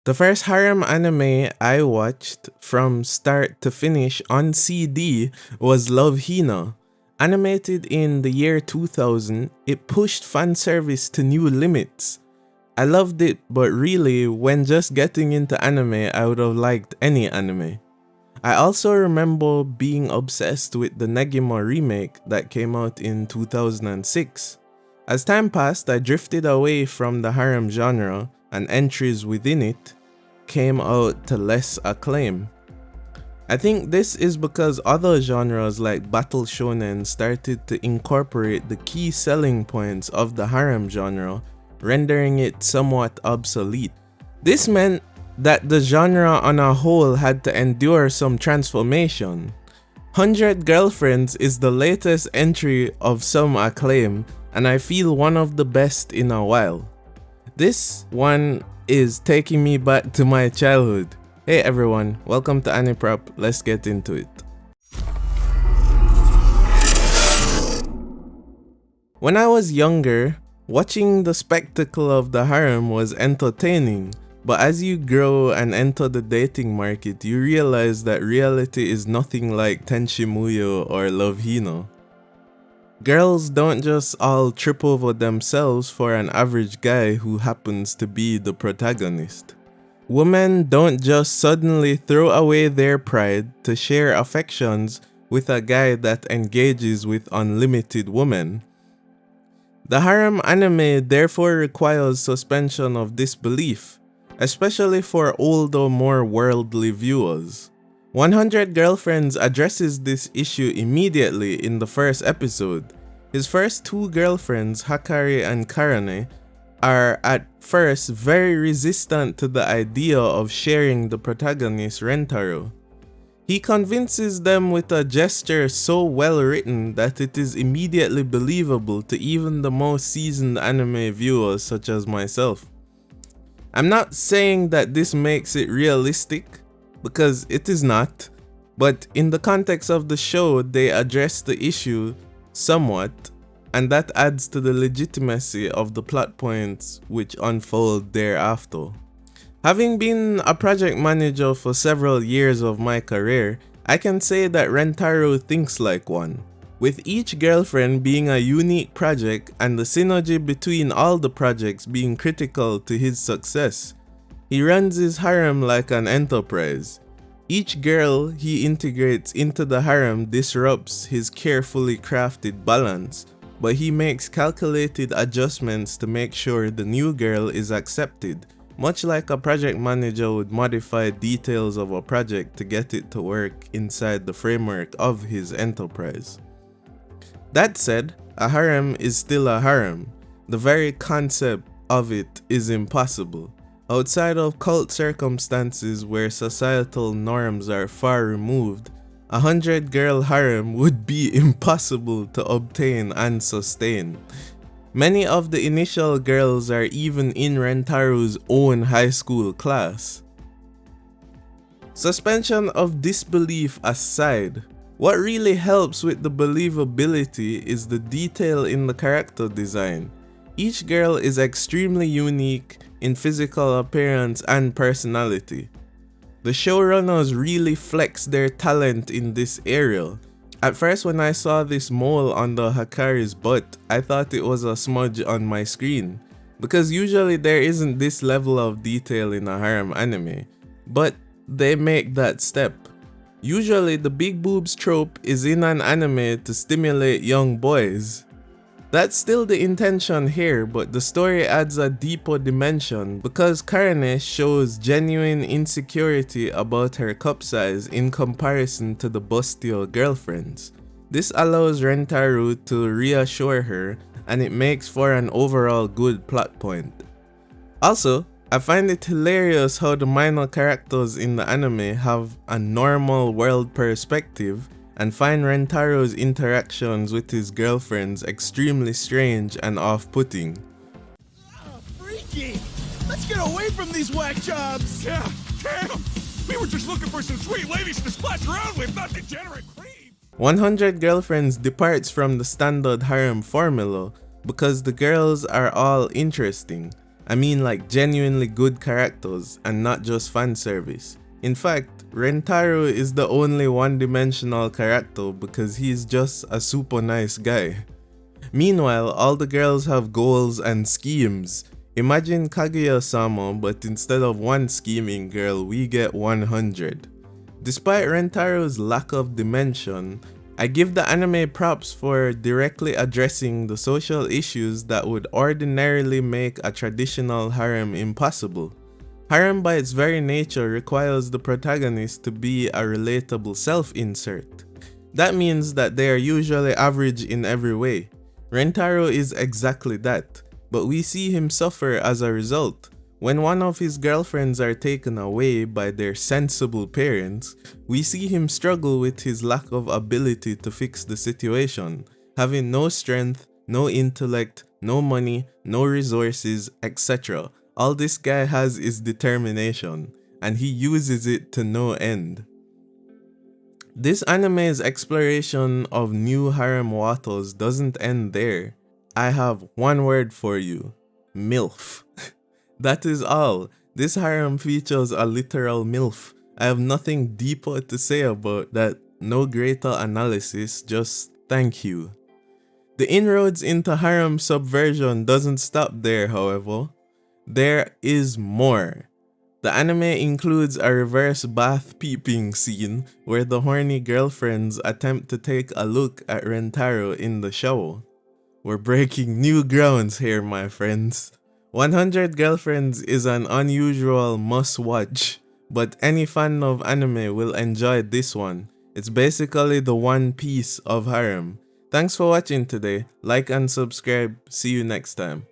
The first harem anime I watched from start to finish on CD was Love Hina. Animated in the year 2000, it pushed fan service to new limits. I loved it, but really, when just getting into anime, I would have liked any anime. I also remember being obsessed with the Negima remake that came out in 2006. As time passed, I drifted away from the harem genre, and entries within it came out to less acclaim. I think this is because other genres like battle shonen started to incorporate the key selling points of the harem genre, rendering it somewhat obsolete. This meant that the genre on a whole had to endure some transformation. 100 Girlfriends is the latest entry of some acclaim, and I feel one of the best in a while. This one is taking me back to my childhood. Hey everyone, welcome to Aniprop, let's get into it. When I was younger, watching the spectacle of the harem was entertaining, but as you grow and enter the dating market, you realize that reality is nothing like Tenshimuyo or Love Hino. Girls don't just all trip over themselves for an average guy who happens to be the protagonist. Women don't just suddenly throw away their pride to share affections with a guy that engages with unlimited women. The harem anime therefore requires suspension of disbelief, especially for older, more worldly viewers. 100 Girlfriends addresses this issue immediately in the first episode. His first two girlfriends, Hakari and Karane, are at first very resistant to the idea of sharing the protagonist Rentaro. He convinces them with a gesture so well written that it is immediately believable to even the most seasoned anime viewers such as myself. I'm not saying that this makes it realistic, because it is not, but in the context of the show, they address the issue somewhat, and that adds to the legitimacy of the plot points which unfold thereafter. Having been a project manager for several years of my career, I can say that Rentaro thinks like one. With each girlfriend being a unique project and the synergy between all the projects being critical to his success, he runs his harem like an enterprise. Each girl he integrates into the harem disrupts his carefully crafted balance, but he makes calculated adjustments to make sure the new girl is accepted, much like a project manager would modify details of a project to get it to work inside the framework of his enterprise. That said, a harem is still a harem. The very concept of it is impossible. Outside of cult circumstances where societal norms are far removed, 100-girl harem would be impossible to obtain and sustain. Many of the initial girls are even in Rentaro's own high school class. Suspension of disbelief aside, what really helps with the believability is the detail in the character design. Each girl is extremely unique in physical appearance and personality. The showrunners really flex their talent in this area. At first when I saw this mole on the Hakari's butt, I thought it was a smudge on my screen, because usually there isn't this level of detail in a harem anime, but they make that step. Usually the big boobs trope is in an anime to stimulate young boys. That's still the intention here, but the story adds a deeper dimension because Karane shows genuine insecurity about her cup size in comparison to the bustier girlfriends. This allows Rentaro to reassure her, and it makes for an overall good plot point. Also, I find it hilarious how the minor characters in the anime have a normal world perspective and find Rentaro's interactions with his girlfriends extremely strange and off-putting. Freaky! Let's get away from these whack jobs! Yeah, damn! We were just looking for some sweet ladies to splash around with, not degenerate creep! 100 Girlfriends departs from the standard harem formula because the girls are all interesting. I mean like genuinely good characters and not just fan service. In fact, Rentaro is the only one-dimensional character because he's just a super nice guy. Meanwhile, all the girls have goals and schemes. Imagine Kaguya-sama, but instead of one scheming girl, we get 100. Despite Rentaro's lack of dimension, I give the anime props for directly addressing the social issues that would ordinarily make a traditional harem impossible. Harem by its very nature requires the protagonist to be a relatable self-insert. That means that they are usually average in every way. Rentaro is exactly that, but we see him suffer as a result. When one of his girlfriends are taken away by their sensible parents, we see him struggle with his lack of ability to fix the situation, having no strength, no intellect, no money, no resources, etc. All this guy has is determination, and he uses it to no end. This anime's exploration of new harem waters doesn't end there. I have one word for you: MILF. That is all. This harem features a literal MILF. I have nothing deeper to say about that, no greater analysis, just thank you. The inroads into harem subversion doesn't stop there, however. There is more. The anime includes a reverse bath peeping scene where the horny girlfriends attempt to take a look at Rentaro in the shower. We're breaking new grounds here, my friends. 100 Girlfriends is an unusual must-watch, but any fan of anime will enjoy this one. It's basically the One Piece of harem. Thanks for watching today. Like and subscribe. See you next time.